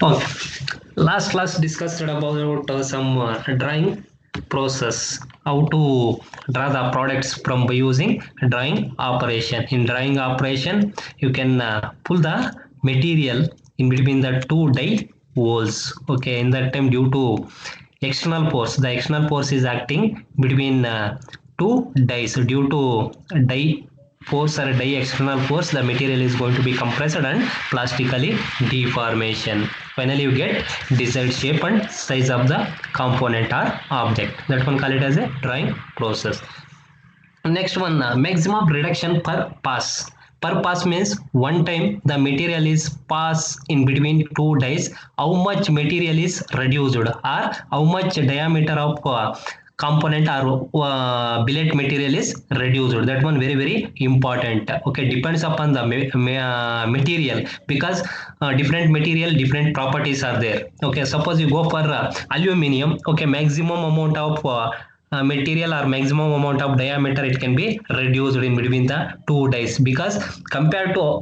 Okay. Last class discussed about some drawing process, how to draw the products from by using drawing operation. In drawing operation, you can pull the material in between the two die walls. Okay, in that time due to external force, the external force is acting between two dies. Due to die force or die external force, the material is going to be compressed and plastically deformation. Finally you get desired shape and size of the component or object. That one call it as a drawing process. Next one, maximum reduction per pass. Per pass means one time the material is pass in between two dies, how much material is reduced or how much diameter of component or billet material is reduced. That one very important. Okay, depends upon the material, because different material different properties are there. Okay, suppose you go for aluminum. Okay, maximum amount of material or maximum amount of diameter it can be reduced in between the two dies, because compared to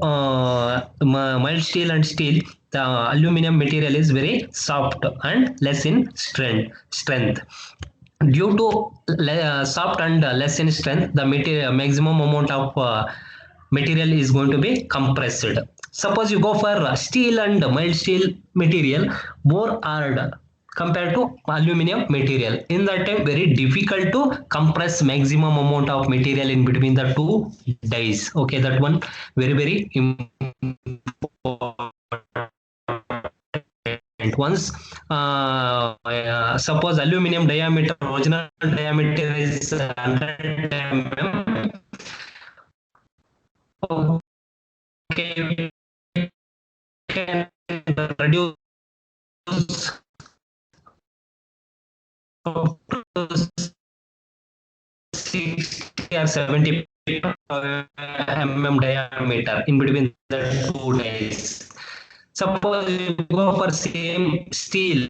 mild steel and steel, the aluminum material is very soft and less in strength. Due to soft and less in strength, the material maximum amount of material is going to be compressed. Suppose you go for steel and mild steel material, more hard compared to aluminum material. In that time, very difficult to compress maximum amount of material in between the two dies. Okay, that one very important. Once suppose aluminum diameter, original diameter is 100 mm. Okay, you can reduce up to 60 or 70 mm diameter in between the two dies. Suppose you go for same steel,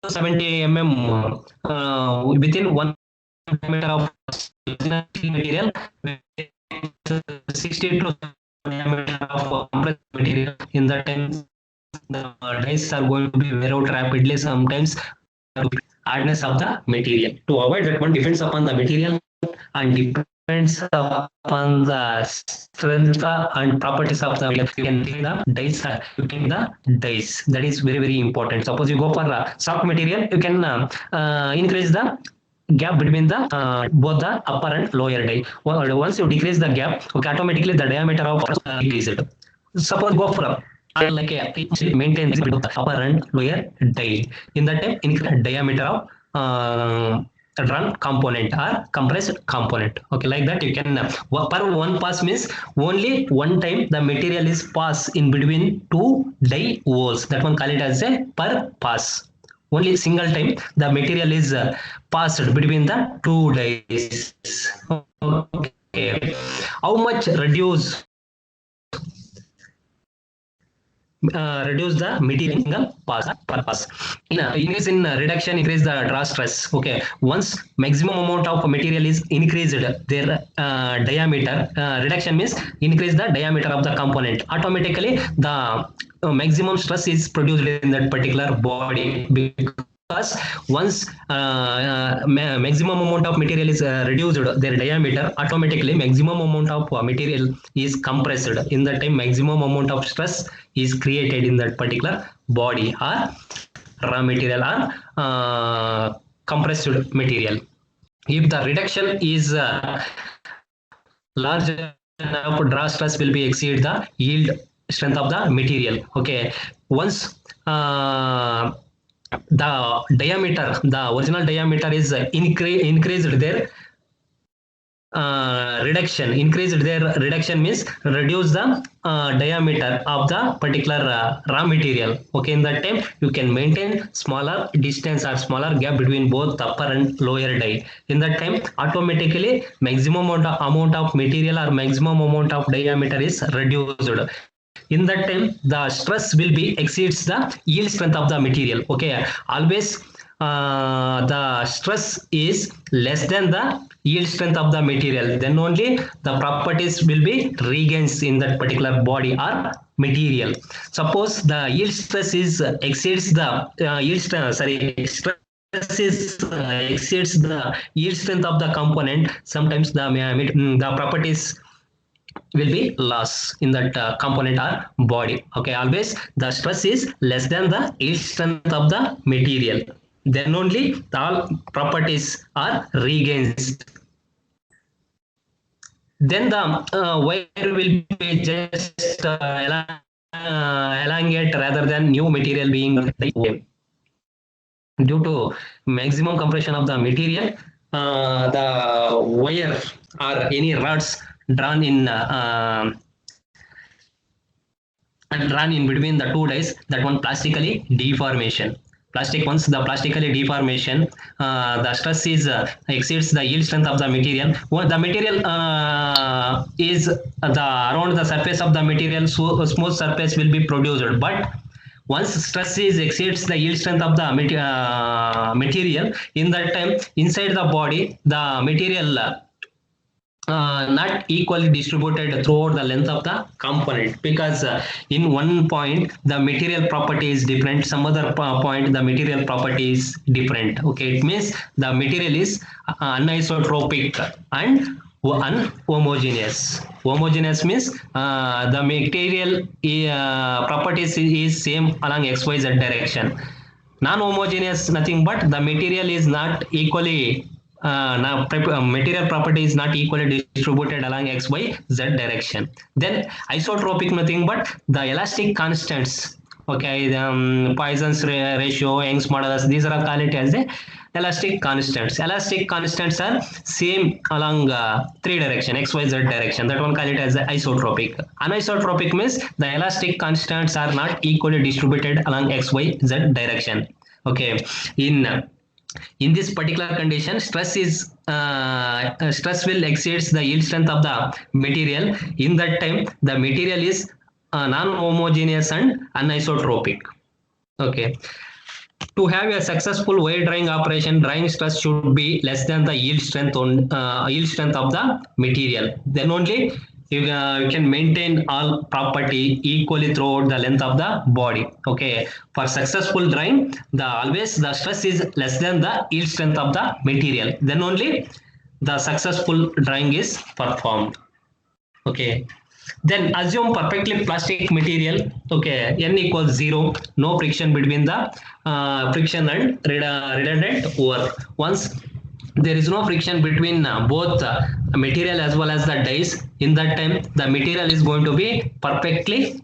70 mm within one diameter of material, 60 to diameter of compressed material. In that time, the dies are going to be wear out rapidly. Sometimes hardness of the material. To avoid that, one depends upon the material and depends upon the strength and properties of the material. You can take the dies. You take the dies. That is very important. Suppose you go for soft material, you can increase the gap between the both the upper and lower die. Once you decrease the gap, okay, automatically the diameter of increased. Suppose go for like it maintains the upper and lower die. In that time, increase diameter of run component or compressed component. Okay, like that you can per one pass means only one time the material is pass in between two die walls. That one call it as a per pass. Only single time the material is passed between the two dies. Okay, how much reduce the material single pass per pass. Increase in reduction, increase the draw stress. Okay, once maximum amount of material is increased, their diameter, reduction means increase the diameter of the component. Automatically, the maximum stress is produced in that particular body, because once maximum amount of material is reduced their diameter, automatically maximum amount of material is compressed. In that time, maximum amount of stress is created in that particular body or raw material or compressed material. If the reduction is large enough, draw stress will be exceed the yield strength of the material. Okay, once the diameter, the original diameter is increased their increased their reduction means reduce the diameter of the particular raw material. Okay, in that time you can maintain smaller distance or smaller gap between both upper and lower die. In that time, automatically maximum amount of material or maximum amount of diameter is reduced. In that time, the stress will be exceeds the yield strength of the material. Okay, always the stress is less than the yield strength of the material, then only the properties will be regains in that particular body or material. Suppose the yield stress is exceeds the stress is exceeds the yield strength of the component, sometimes the properties will be loss in that component or body. Okay, always the stress is less than the yield strength of the material, then only the all properties are regains. Then the wire will be just elongate rather than new material being due to maximum compression of the material. The wire or any rods drawn in and run in between the two dies, that one plastically deformation. Plastic, once the plastically deformation, the stress is exceeds the yield strength of the material. When the material is the around the surface of the material, so a smooth surface will be produced. But once stress is exceeds the yield strength of the material, in that time inside the body the material not equally distributed throughout the length of the component, because in one point the material property is different, some other point the material property is different. Okay, it means the material is anisotropic and unhomogeneous. Homogeneous means the material properties is same along xyz direction. Non-homogeneous nothing but the material is not equally now material property is not equally distributed along x y z direction. Then isotropic nothing but the elastic constants. Okay, Poisson's ratio, Young's modulus, these are called as the elastic constants. Elastic constants are same along three direction, x y z direction, that one call it as the isotropic. Anisotropic means the elastic constants are not equally distributed along x y z direction. Okay, in this particular condition, stress will exceeds the yield strength of the material. In that time the material is non-homogeneous and anisotropic. Okay, to have a successful wire drying operation, drying stress should be less than the yield strength of the material, then only you can maintain all property equally throughout the length of the body. Okay, for successful drying, the always the stress is less than the yield strength of the material, then only the successful drying is performed. Okay, then assume perfectly plastic material. Okay, n equals 0, no friction between the friction and redundant work. Once there is no friction between both material as well as the dies, in that time the material is going to be perfectly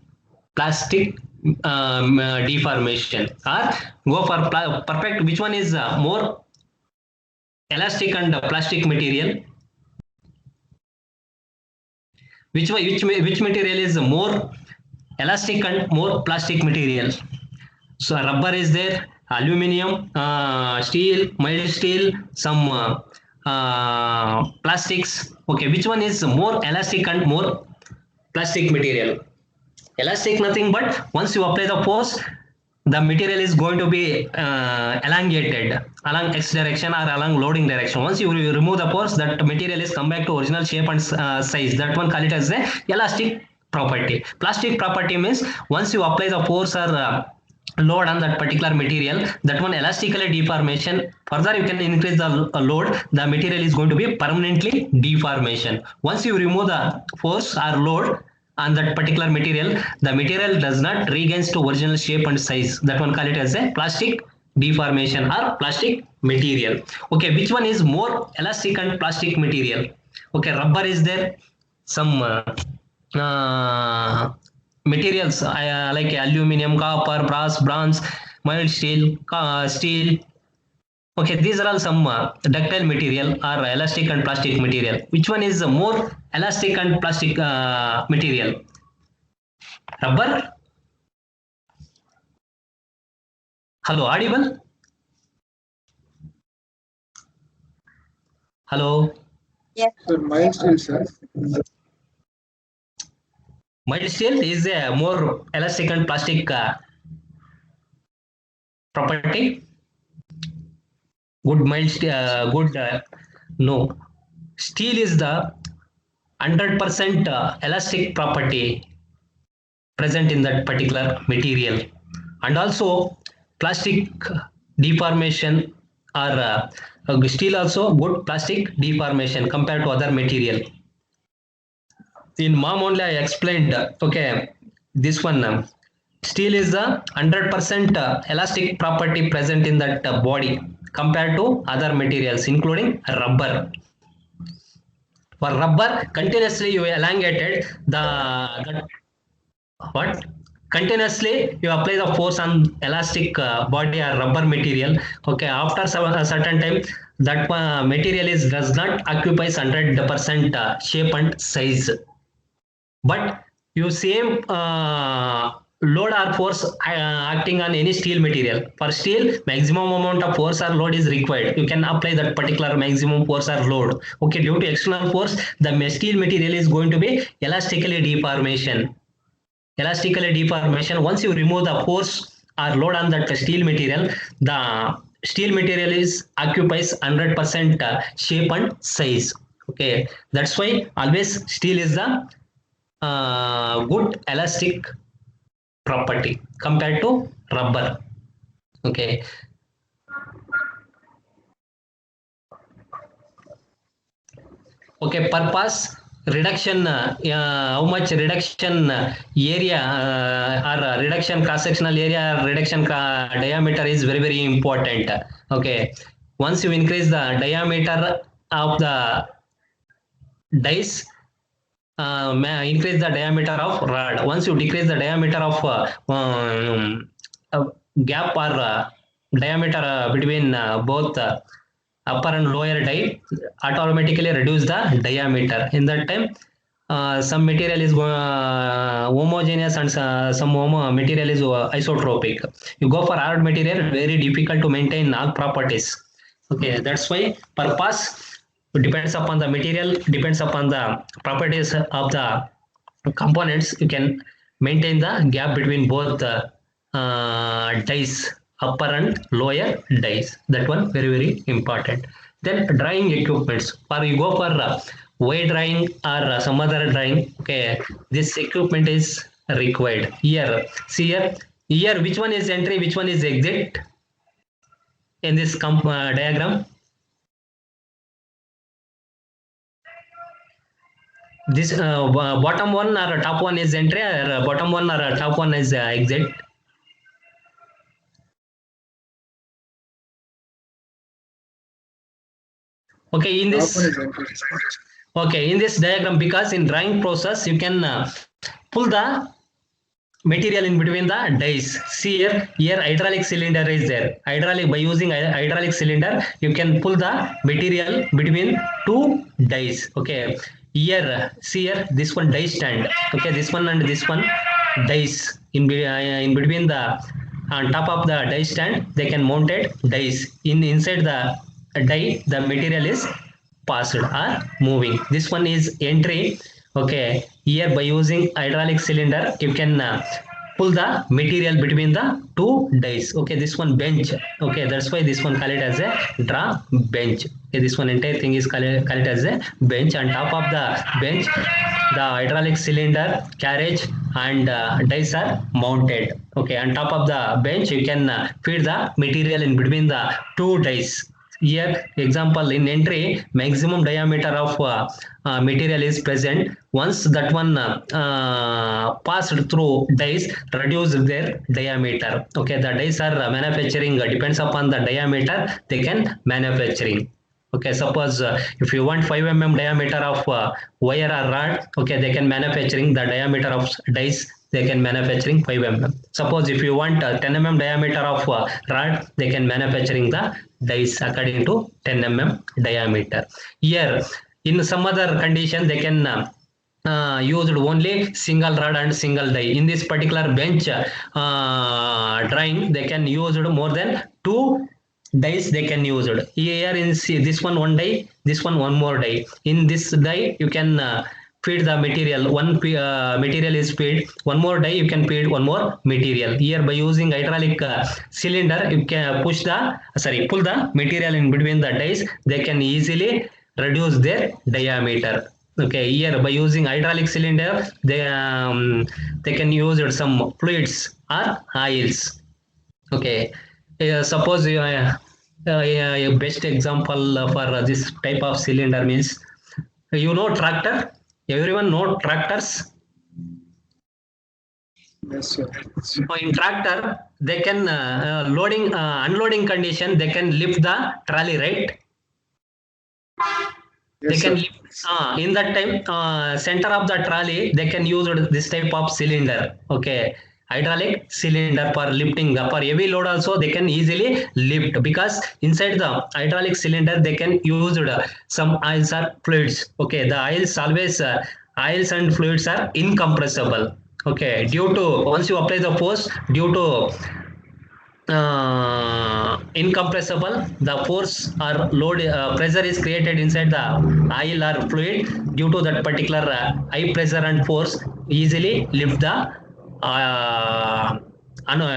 plastic deformation, or go for perfect. Which one is more elastic and plastic material? Which material is more elastic and more plastic material? So rubber is there, aluminum, steel, mild steel, some plastics. Okay, which one is more elastic and more plastic material? Elastic nothing but once you apply the force, the material is going to be elongated along x direction or along loading direction. Once you remove the force, that material is come back to original shape and size. That one call it as the elastic property. Plastic property means once you apply the force or load on that particular material, that one elastically deformation. Further you can increase the load, the material is going to be permanently deformation. Once you remove the force or load on that particular material, the material does not regains to original shape and size. That one call it as a plastic deformation or plastic material. Okay, which one is more elastic and plastic material? Okay, rubber is there, some materials like aluminum, copper, brass, bronze, mild steel, steel. Okay, these are all some ductile material or elastic and plastic material. Which one is more elastic and plastic material? Rubber? Hello, audible? Hello? Yes. Sir, mild steel, sir. Mild steel is a more elastic and plastic property. Good mild steel, good no. steel is the 100% elastic property present in that particular material, and also plastic deformation or steel also good plastic deformation compared to other material. In mom only I explained, okay, this one steel is the 100% elastic property present in that body compared to other materials including rubber. For rubber, continuously you elongated the what continuously you apply the force on elastic body or rubber material. Okay, after a certain time that material is does not occupies 100% shape and size, but you same load or force acting on any steel material. For steel, maximum amount of force or load is required. You can apply that particular maximum force or load. Okay, due to external force, the steel material is going to be elastically deformation. Elastically deformation. Once you remove the force or load on that steel material, the steel material is occupies 100% shape and size. Okay, that's why always steel is the good elastic property compared to rubber. Okay. Okay, purpose reduction, how much reduction area or reduction cross sectional area, reduction diameter is very very important. Okay, once you increase the diameter of the dies, increase the diameter of rod. Once you decrease the diameter of gap or diameter between both upper and lower die, automatically reduce the diameter. In that time, some material is homogeneous and some material is isotropic. You go for hard material, very difficult to maintain all properties. Okay, that's why purpose depends upon the material, depends upon the properties of the components. You can maintain the gap between both the dies, upper and lower dies. That one very very important. Then drying equipments. For you go for wire drying or some other drying. Okay, this equipment is required. Here, see here. Here, which one is entry, which one is exit in this diagram? This bottom one or top one is entry, or bottom one or top one is exit. Okay, in this in this diagram, because in drying process you can pull the material in between the dies. See here hydraulic cylinder is there. Hydraulic, by using hydraulic cylinder you can pull the material between two dies. Okay, here see here, this one die stand. Okay, this one and this one dies in between the on top of the die stand, they can mount it dies. Inside the die the material is passed or moving. This one is entry. Okay, here by using hydraulic cylinder you can pull the material between the two dies. Okay, this one bench. Okay, that's why this one call it as a draw bench. Okay, this one entire thing is call it as a bench. On top of the bench, the hydraulic cylinder, carriage and dies are mounted. Okay, on top of the bench you can feed the material in between the two dies. Here example, in entry maximum diameter of material is present. Once that one passed through dies, reduce their diameter. Okay, the dies are manufacturing depends upon the diameter they can manufacturing. Okay, suppose if you want 5 mm diameter of wire or rod, okay, they can manufacturing the diameter of dies, they can manufacturing 5 mm. Suppose if you want 10 mm diameter of rod, they can manufacturing the dies according to 10 mm diameter. Here in some other condition they can used only single rod and single die. In this particular bench drawing, they can use more than two dies they can use it. Here in this one die, this one more die. In this die you can feed the material. One material is fed, one more die you can feed one more material. Here by using hydraulic cylinder you can pull the material in between the dies. They can easily reduce their diameter. Okay, here by using hydraulic cylinder, they can use some fluids or oils. Okay, suppose a best example for this type of cylinder means tractor. Everyone know tractors. Yes, sir. So in tractor, they can loading unloading condition. They can lift the trolley, right? They Yes, can sir. lift in that time center of the trolley. They can use this type of cylinder. Okay, hydraulic cylinder for lifting for heavy load also they can easily lift because inside the hydraulic cylinder they can use some oils or fluids. Okay, the oils always oils and fluids are incompressible. Okay, due to once you apply the force due to incompressible, the force or load pressure is created inside the oil or fluid. Due to that particular high pressure and force easily lift the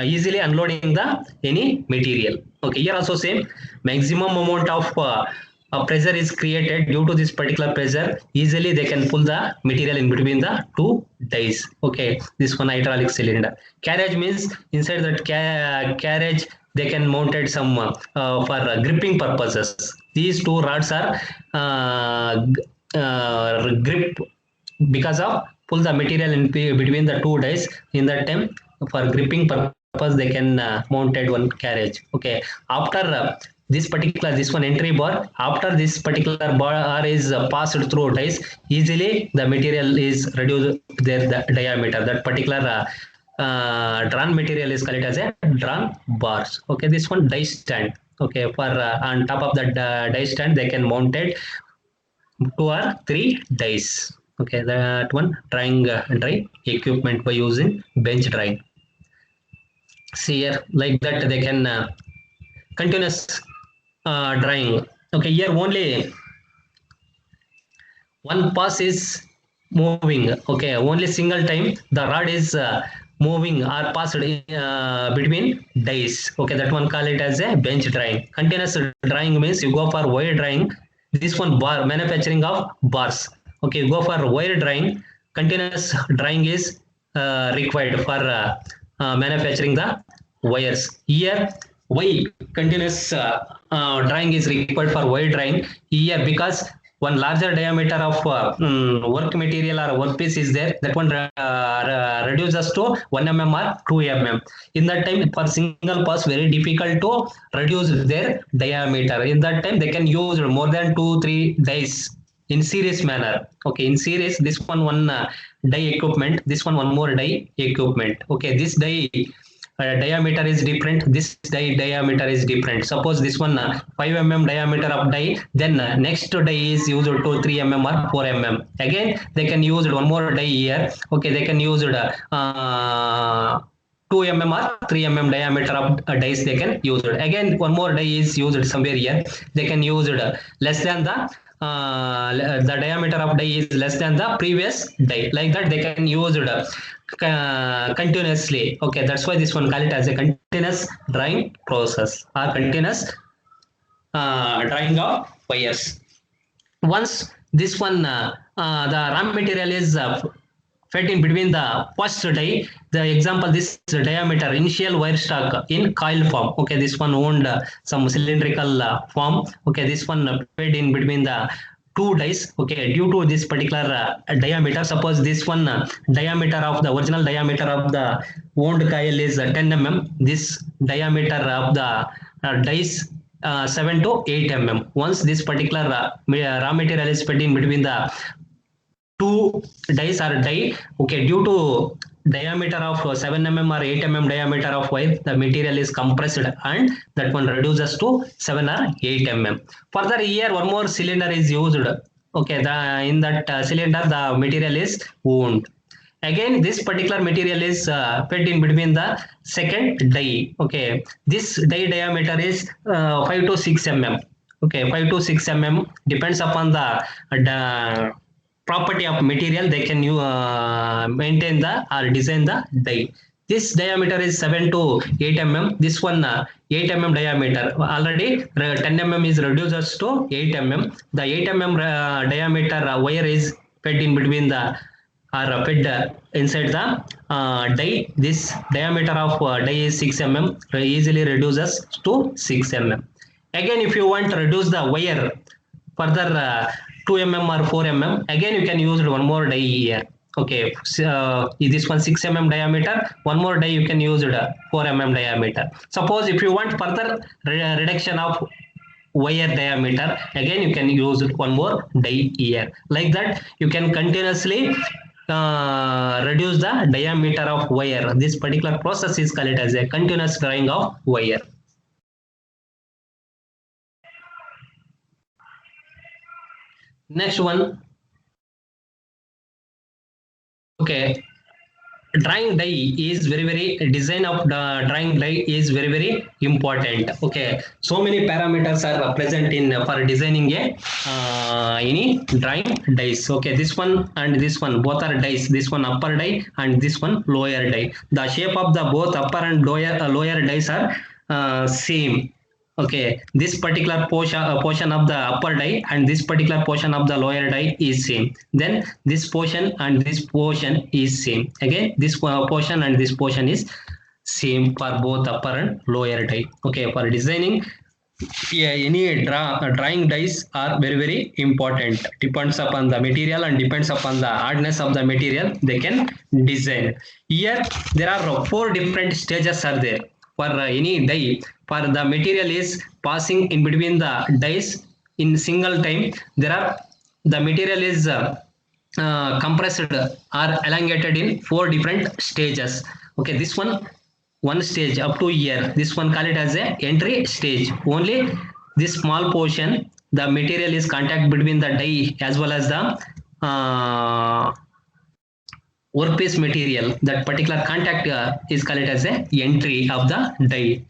easily unloading the any material. Okay, here also same maximum amount of pressure is created. Due to this particular pressure easily they can pull the material in between the two dies. Okay, this one hydraulic cylinder. Carriage means inside that carriage they can mounted some for gripping purposes. These two rods are grip because of pull the material in between the two dies. In that time for gripping purpose they can mounted one carriage. Okay, after this one entry bar, after this particular bar is passed through dies easily the material is reduced their the diameter. That particular drawn material is called as a drawn bars. Okay, this one die stand. Okay, for on top of that die stand they can mount it two or three dies. Okay, that one drying dry equipment by using bench drying. See here like that they can continuous drying. Okay, here only one pass is moving. Okay, only single time the rod is moving or passed between dies. Okay, that one call it as a bench drying. Continuous drying means you go for wire drying. This one bar manufacturing of bars. Okay, you go for wire drying. Continuous drying is required for manufacturing the wires. Here why continuous drying is required for wire drying here because one larger diameter of work material or workpiece is there. That one reduces to 1 mm or 2 mm. In that time for single pass very difficult to reduce their diameter. In that time they can use more than 2-3 dies in series manner. Okay, in series this one die equipment, this one more die equipment. Okay, this die diameter is different, this die diameter is different. Suppose this one 5 mm diameter of die, then next die is used to 3 mm or 4 mm. Again they can use one more die here. Okay, they can use 2 mm or 3 mm diameter of dies they can use it. Again one more die is used somewhere here. They can use it less than the diameter of die is less than the previous die. Like that they can use it continuously. Okay, that's why this one call it as a continuous drying process or continuous drying of wires. Once this one the raw material is fed in between the first die, the example this diameter initial wire stock in coil form. Okay, this one owned some cylindrical form. Okay, this one fed in between the two dies. Okay, due to this particular diameter, suppose this one diameter of the original diameter of the wound coil is 10 mm. This diameter of the dies 7 to 8 mm. Once this particular raw material is fed in between the two dies are die. Okay, due to diameter of 7 mm or 8 mm diameter of wire, the material is compressed and that one reduces to 7 or 8 mm. Further here one more cylinder is used. Okay, in that cylinder the material is wound. Again this particular material is fed in between the second die. Okay, this die diameter is 5 to 6 mm. Okay, 5 to 6 mm depends upon the property of material. They can maintain the or design the die. This diameter is 7 to 8 mm. This one 8 mm diameter. Already 10 mm is reduced to 8 mm. The 8 mm diameter wire is fed in between the or fed inside the die. This diameter of die is 6 mm. Easily reduces to 6 mm. Again, if you want to reduce the wire further 2 mm or 4 mm, again you can use one more die here. Okay, this one 6 mm diameter, one more die you can use 4 mm diameter. Suppose if you want further reduction of wire diameter, again you can use one more die here. Like that you can continuously reduce the diameter of wire. This particular process is called as a continuous drawing of wire. Next one. Okay, drawing die is very design of the drawing die is very important. Okay, so many parameters are present in for designing a any drawing dies. Okay, this one and this one both are dies. This one upper die and this one lower die. The shape of the both upper and lower dies are same. Okay, this particular portion of the upper die and this particular portion of the lower die is same. Then this portion and this portion is same. Again, this portion and this portion is same for both upper and lower die. Okay, for designing, yeah, any drawing dies are very important. Depends upon the material and depends upon the hardness of the material they can design. Here there are 4 different stages are there for any die. For the material is passing in between the dies in single time. There are the material is compressed or elongated in 4 different stages. Okay, this one stage up to here. This one call it as a entry stage. Only this small portion, the material is contact between the die as well as the workpiece material. That particular contact is called as a entry of the die.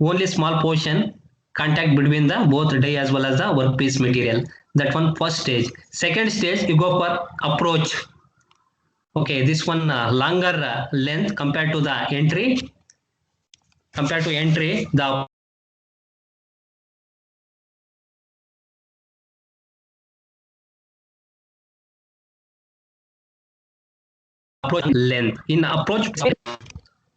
Only small portion contact between the both die as well as the workpiece material. That one first stage. Second stage you go for approach. Okay, this one longer length compared to the entry. Compared to entry, the approach length in approach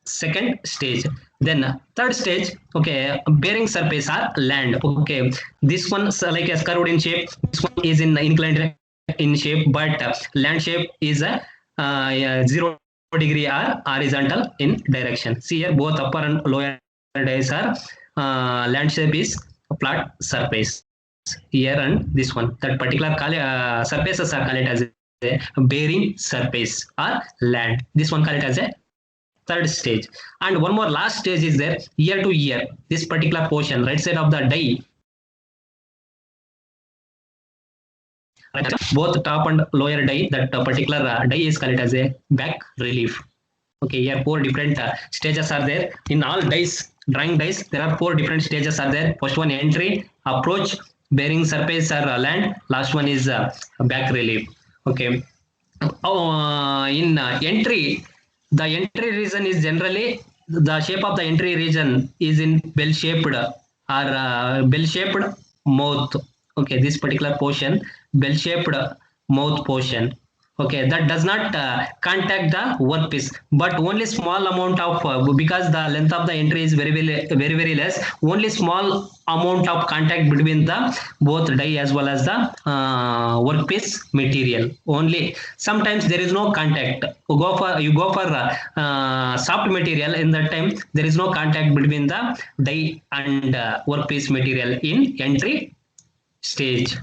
second stage. Then third stage, okay, bearing surface are land. Okay, this one like a curved in shape. This one is in inclined in shape, but land shape is a 0 degree or horizontal in direction. See here, both upper and lower dies are land shape is a flat surface. Here and this one, that particular surfaces are called as a bearing surface or land. This one called it as a third stage. And one more last stage is there, ear to ear. This particular portion, right side of the die, both top and lower die, that particular die is called as a back relief. Okay, here 4 different stages are there. In all dies, drawing dies, there are 4 different stages are there. First one entry, approach, bearing surface or land. Last one is back relief. Okay. In entry, the entry region is generally the shape of the entry region is in bell shaped or bell shaped mouth. Okay, this particular portion, bell shaped mouth portion. Okay, that does not contact the workpiece, but only small amount of because the length of the entry is very less. Only small amount of contact between the both die as well as the workpiece material. Only sometimes there is no contact. You go for soft material. In that time there is no contact between the die and workpiece material in entry stage.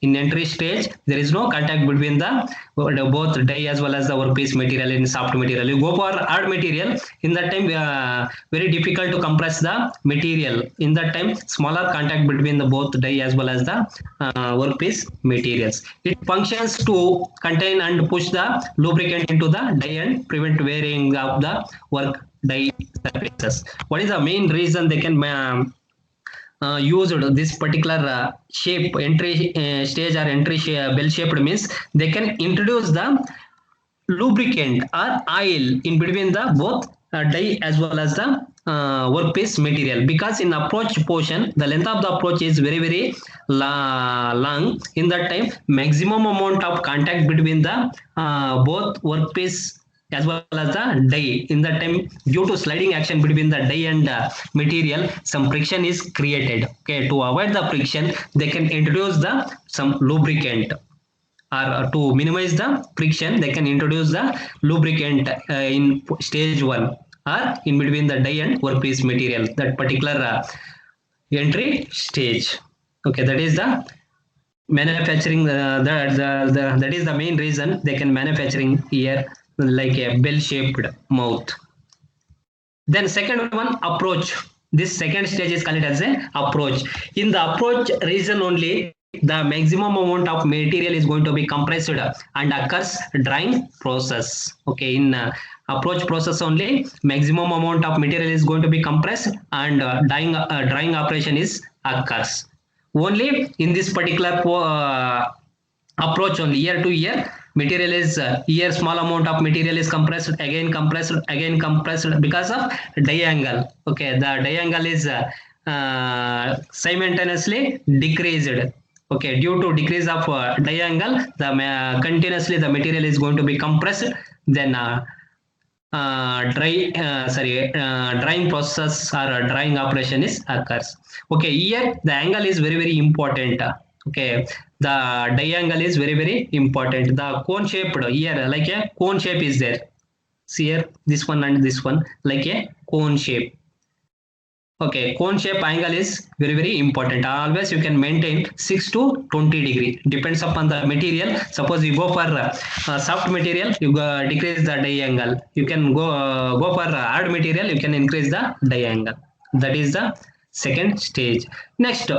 In entry stage, there is no contact between the both die as well as the workpiece material in soft material. You go for hard material. In that time, very difficult to compress the material. In that time, smaller contact between the both die as well as the workpiece materials. It functions to contain and push the lubricant into the die and prevent wearing of the work die surfaces. What is the main reason they can used this particular shape entry stage or entry bell shaped means they can introduce the lubricant or oil in between the both die as well as the workpiece material, because in approach portion the length of the approach is very long. In that time maximum amount of contact between the both workpiece as well as the die. In that time, due to sliding action between the die and material, some friction is created. Okay, to avoid the friction they can introduce the some lubricant, or to minimize the friction they can introduce the lubricant in stage 1 or in between the die and workpiece material, that particular entry stage. Okay, that is the manufacturing, that is the main reason they can manufacturing here like a bell shaped mouth. Then second one, approach. This second stage is called as a approach. In the approach region only, the maximum amount of material is going to be compressed and occurs drying process. Okay, in approach process only, maximum amount of material is going to be compressed and drying operation is occurs. Only in this particular approach only, year to year material is here small amount of material is compressed again compressed because of diangle. Okay, the diangle is simultaneously decreased. Okay, due to decrease of diangle, the continuously the material is going to be compressed, then drying process or drying operation is occurs. Okay, here the angle is very important. Okay, the diangle is very important. The cone shaped here, like a cone shape is there. See here, this one and this one, like a cone shape. Okay, cone shape angle is very important. Always you can maintain 6 to 20 degree, depends upon the material. Suppose you go for soft material, you decrease the diangle. You can go for hard material, you can increase the diangle. That is the second stage. Next,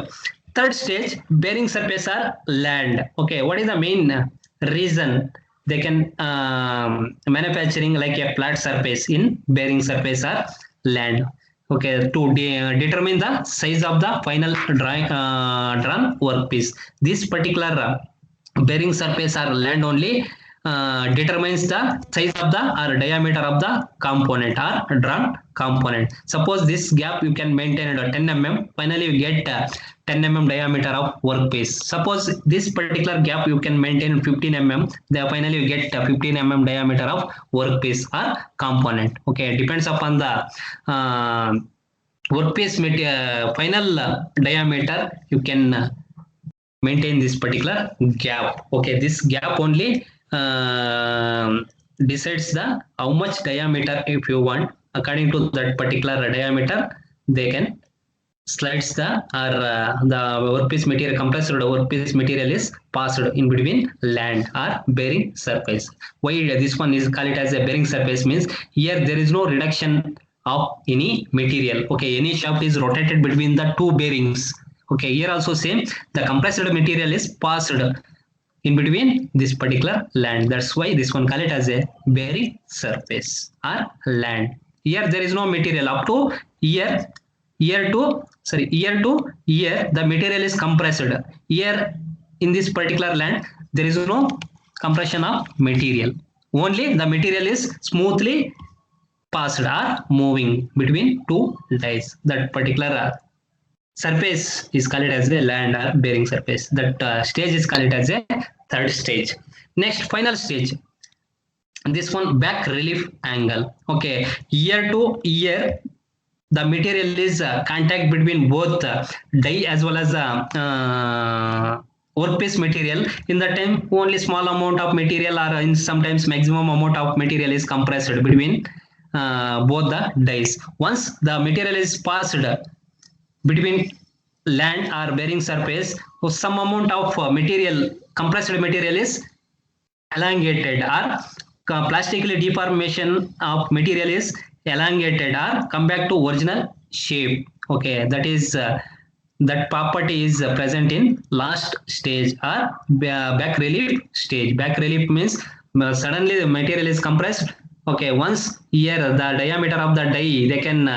third stage, bearing surface or land. Okay, what is the main reason they can manufacturing like a flat surface in bearing surface or land? Okay, to determine the size of the final drawn workpiece. This particular bearing surface or land only determines the size of the or diameter of the component or drawn component. Suppose this gap you can maintain at 10 mm, finally you get 10 mm diameter of workpiece. Suppose this particular gap you can maintain 15 mm, then finally you get 15 mm diameter of workpiece or component. Okay, depends upon the workpiece final diameter, you can maintain this particular gap. Okay, this gap only decides the how much diameter if you want. According to that particular diameter, they can slides the or the workpiece material, compressed workpiece material is passed in between land or bearing surface. Why this one is called it as a bearing surface means here there is no reduction of any material. Okay, any shaft is rotated between the two bearings. Okay, here also same, the compressed material is passed in between this particular land. That's why this one call it as a bearing surface or land. Here there is no material up to here to here the material is compressed. Here in this particular land there is no compression of material, only the material is smoothly passed or moving between two dies. That particular surface is called as a land or bearing surface. That stage is called as a third stage. Next, final stage, this one, back relief angle. Okay, year to year the material is contact between both die as well as workpiece material. In the time only small amount of material or in sometimes maximum amount of material is compressed between both the dies. Once the material is passed between land or bearing surface, some amount of material, compressed material is elongated or plastically deformation of material is elongated or come back to original shape. Okay, that is that property is present in last stage or back relief stage. Back relief means suddenly the material is compressed. Okay, once here the diameter of the die they can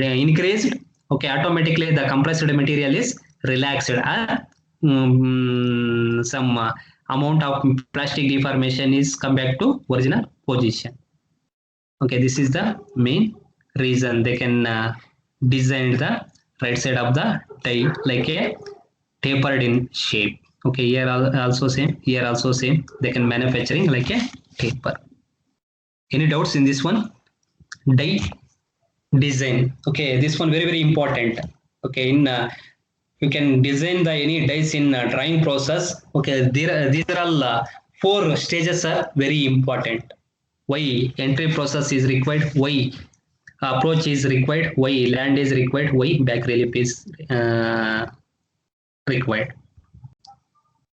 increased. Okay, automatically the compressed material is relaxed or some amount of plastic deformation is come back to original position. Okay, this is the main reason they can design the right side of the die like a tapered in shape. Okay, here also same, here also same. They can manufacturing like a taper. Any doubts in this one? Die design. Okay, this one very important. Okay, in you can design the any dies in drawing process. Okay, these are all 4 stages are very important. Why entry process is required? Why approach is required? Why land is required? Why back relief is required?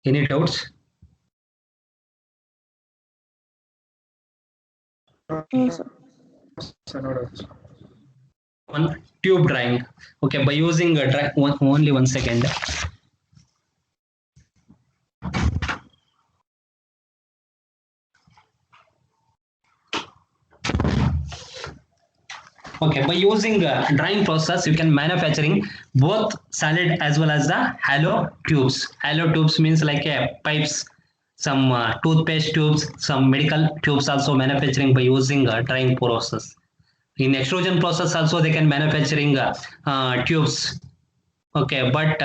Any doubts? Yes, sir. One tube drawing. Okay, by using only 1 second. Okay, by using drying process, you can manufacturing both solid as well as the hollow tubes. Hollow tubes means like pipes, some toothpaste tubes, some medical tubes also manufacturing by using drying process. In extrusion process also they can manufacturing tubes. Okay, but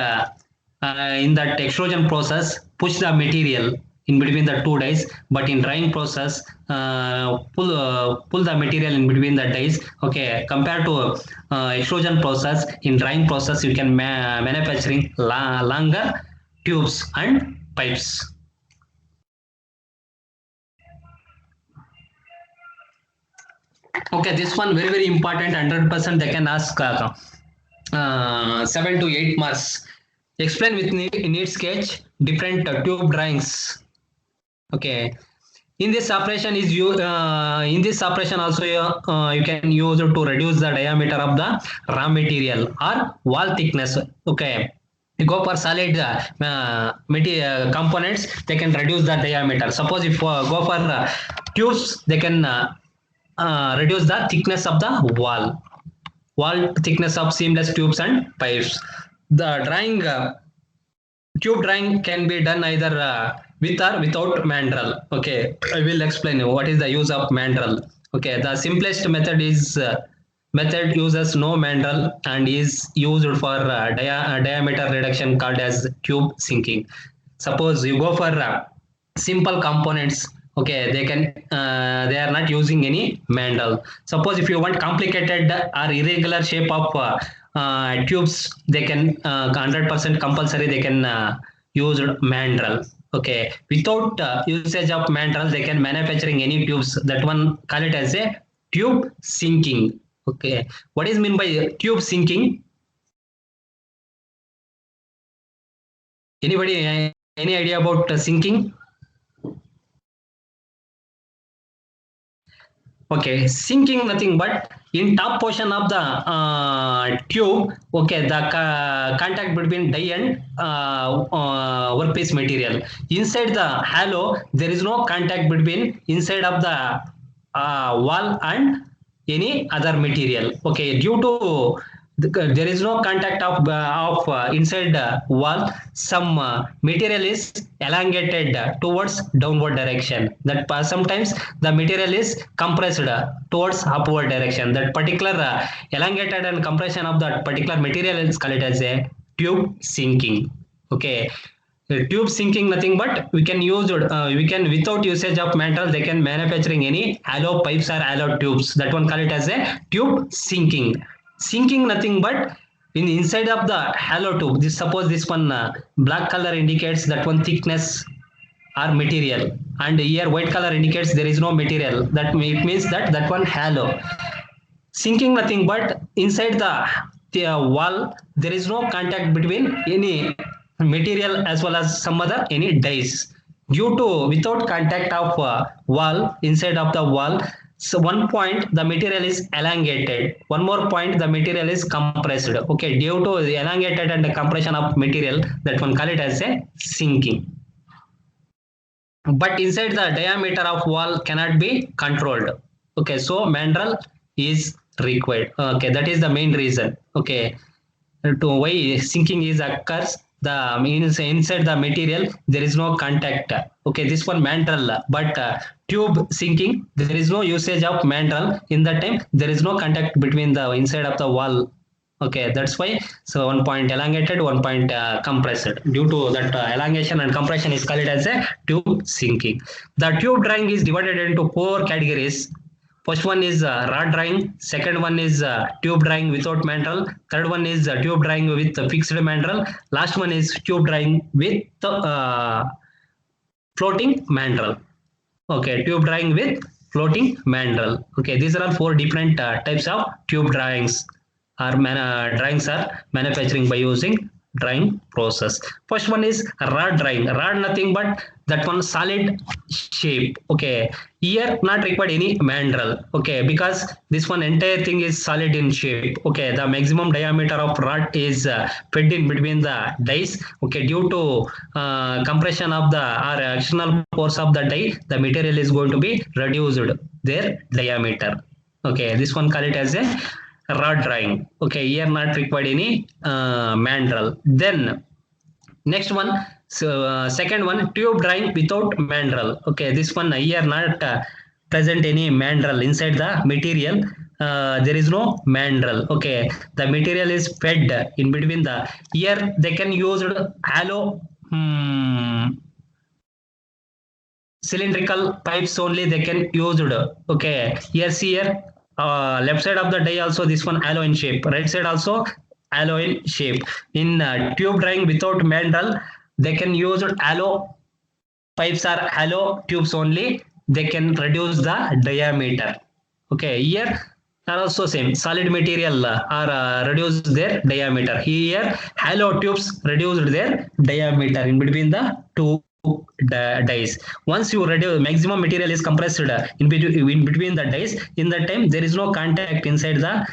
in that extrusion process, push the material in between the 2 dies, but in drying process, pull the material in between the dies. Okay, compared to extrusion process, in drying process you can manufacturing longer tubes and pipes. Okay, this one very important. 100% they can ask 7 to 8 marks. Explain with need sketch different tube drawings. Okay, in this operation is you in this operation also you can use to reduce the diameter of the raw material or wall thickness. Okay, you go for solid material components, they can reduce the diameter. Suppose if go for tubes, they can reduce the thickness of the wall thickness of seamless tubes and pipes. The drawing tube drawing can be done either with or without mandrel. Okay, I will explain you what is the use of mandrel. Okay, the simplest method is method uses no mandrel and is used for diameter reduction called as tube sinking. Suppose you go for simple components. Okay, they are not using any mandrel. Suppose if you want complicated or irregular shape of tubes, they can 100% compulsory they can use mandrel. Okay, without usage of mandrel, they can manufacturing any tubes. That one call it as a tube sinking. Okay, what is mean by tube sinking? Anybody any idea about sinking? Okay, sinking nothing but in top portion of the tube. Okay, the contact between die and workpiece material. Inside the hollow, there is no contact between inside of the wall and any other material. Okay, due to there is no contact of inside wall, some material is elongated towards downward direction. That sometimes the material is compressed towards upward direction. That particular elongated and compression of that particular material is called as a tube sinking. Okay, tube sinking nothing but we can use we can without usage of metal they can manufacturing any hollow pipes or hollow tubes. That one call it as a tube sinking. Sinking nothing but in inside of the hollow tube. This suppose this one black color indicates that one thickness or material, and here white color indicates there is no material. That it means that that one hollow. Sinking nothing but inside the wall there is no contact between any material as well as some other any dies. Due to without contact of wall inside of the wall, so one point the material is elongated, one more point the material is compressed. Okay, due to the elongated and the compression of material, that one call it as a sinking. But inside the diameter of wall cannot be controlled. Okay, so mandrel is required. Okay, that is the main reason. Okay, to why sinking is occurs. the means inside the material there is no contact. Okay, this one mandrel, but tube sinking there is no usage of mandrel. In that time there is no contact between the inside of the wall. Okay, that's why so one point elongated, one point compressed. Due to that elongation and compression is called as a tube sinking. The tube drawing is divided into four categories. First one is rod drawing, second one is tube drawing without mandrel, third one is tube drawing with fixed mandrel, last one is tube drawing with floating mandrel. Okay, tube drawing with floating mandrel. Okay, these are all four different types of tube drawings. Drawings are manufacturing by using drawing process. First one is rod drawing. Rod nothing but that one solid shape. Okay, here not required any mandrel. Okay, because this one entire thing is solid in shape. Okay, the maximum diameter of rod is fed in between the dies. Okay, due to compression of the or external force of the die, the material is going to be reduced their diameter. Okay, this one call it as a rod drawing. Okay, here not required any mandrel. Then next one, so second one, tube drawing without mandrel. Okay, this one here not present any mandrel inside the material. There is no mandrel. Okay, the material is fed in between the. Here they can use hollow cylindrical pipes only. They can use. Okay, here. Left side of the die also this one alloy in shape, right side also alloy in shape. In tube drawing without mandrel, they can use alloy pipes or alloy tubes only. They can reduce the diameter. Okay, here are also same solid material are reduce their diameter. Here hollow tubes reduced their diameter in between the two dies. Once you reduce maximum material is compressed in between the dies, in that time there is no contact inside the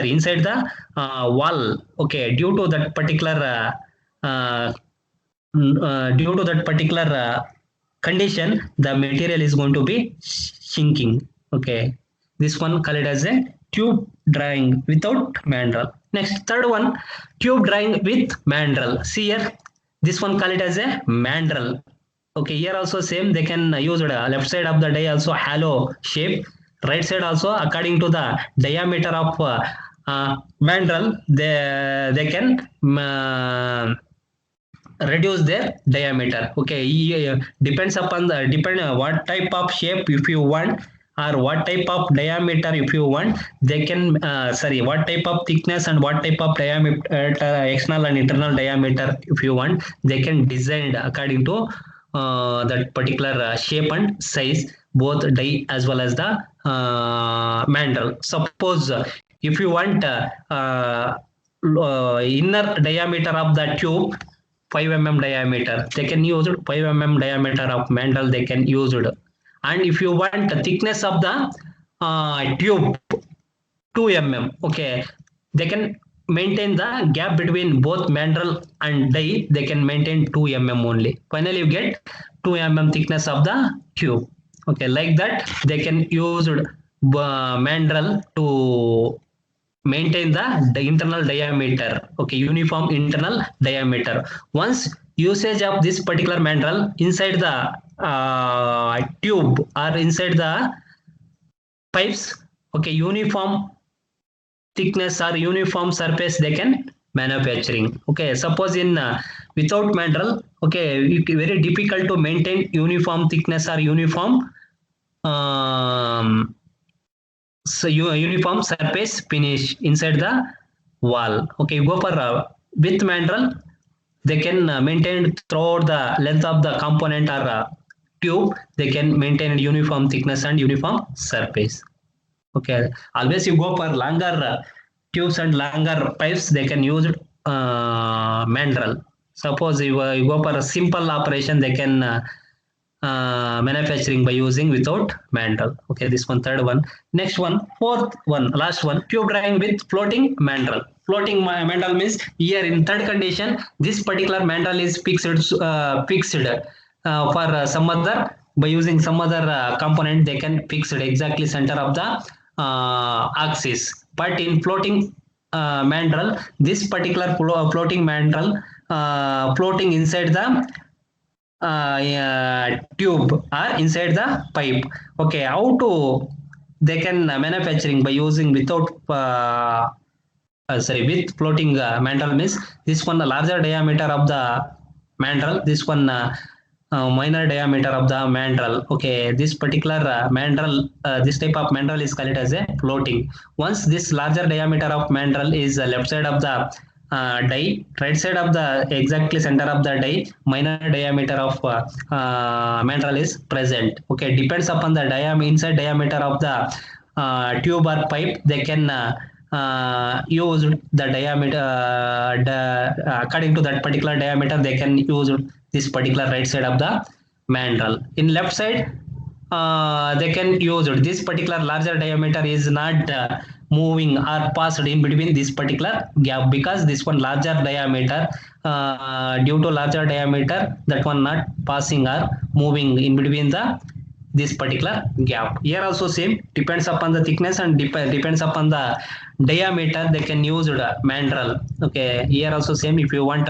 inside the wall. Okay, due to that particular condition, the material is going to be sinking. Okay, this one called as a tube drawing without mandrel. Next, third one, tube drawing with mandrel. See here, this one call it as a mandrel. Okay, here also same, they can use left side of the die also hollow shape, right side also according to the diameter of mandrel, they can reduce their diameter. Okay, depends upon the what type of shape if you want, or what type of diameter if you want, they can what type of thickness and what type of diameter, external and internal diameter if you want, they can design according to that particular shape and size, both die as well as the mandrel. Suppose if you want inner diameter of the tube 5 mm diameter, they can use 5 mm diameter of mandrel, they can use it. And if you want the thickness of the tube 2 mm, okay, they can maintain the gap between both mandrel and die, they can maintain 2 mm only. Finally you get 2 mm thickness of the tube. Okay, like that they can use mandrel to maintain the internal diameter. Okay, uniform internal diameter. Once usage of this particular mandrel inside the tube or inside the pipes, okay, uniform thickness or uniform surface they can manufacturing. Okay, suppose in without mandrel, okay, very difficult to maintain uniform thickness or uniform uniform surface finish inside the wall. Okay, you go for with mandrel, they can maintain throughout the length of the component or tube, they can maintain uniform thickness and uniform surface. Okay, always you go for longer tubes and longer pipes, they can use mandrel. Suppose you go for a simple operation, they can manufacturing by using without mandrel. Okay, this one third one. Next one, fourth one, last one, tube drawing with floating mandrel. Floating mandrel means here in third condition, this particular mandrel is fixed for some other, by using some other component, they can fix it exactly center of the axis. But in floating mandrel. This particular floating mandrel floating inside the tube or inside the pipe. Okay, how to they can manufacturing by using without sorry, with floating mandrel means this one the larger diameter of the mandrel, this one minor diameter of the mandrel. Okay, this particular mandrel, this type of mandrel is called as a floating. Once this larger diameter of mandrel is left side of the die, right side of the exactly center of the die, minor diameter of mandrel is present. Okay, depends upon the inside diameter of the tube or pipe, they can use the diameter according to that particular diameter, they can use this particular right side of the mandrel. In left side, they can use this particular larger diameter is not moving or passed in between this particular gap, because this one larger diameter, due to larger diameter, that one not passing or moving in between the this particular gap. Here also same, depends upon the thickness and depends upon the diameter, they can use mandrel. Okay, here also same, if you want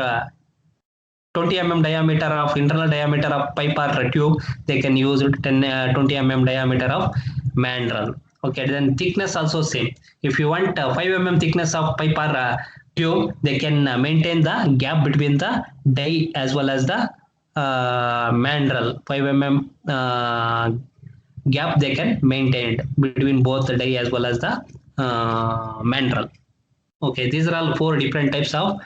20 mm diameter of internal diameter of pipe or tube, they can use 20 mm diameter of mandrel. Okay, then thickness also same, if you want 5 mm thickness of pipe or tube, they can maintain the gap between the die as well as the mandrel. 5 mm gap they can maintain between both the die as well as the mandrel. Okay, these are all 4 different types of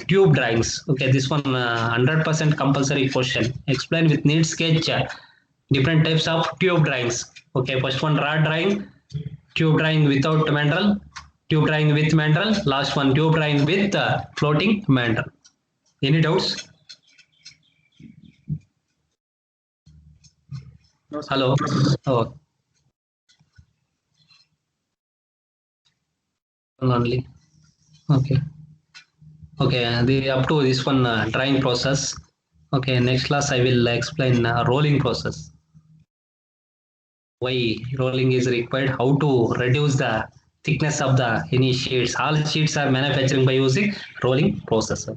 tube drawings. Okay, this one 100% compulsory question. Explain with neat sketch different types of tube drawings. Okay, first one rod drawing, tube drawing without mandrel, tube drawing with mandrel, last one tube drawing with floating mandrel. Any doubts? No, sir. Hello. Oh. Only. Okay. Okay, the up to this one drying process. Okay, next class I will explain rolling process. Why rolling is required? How to reduce the thickness of the any sheets? All sheets are manufacturing by using rolling process.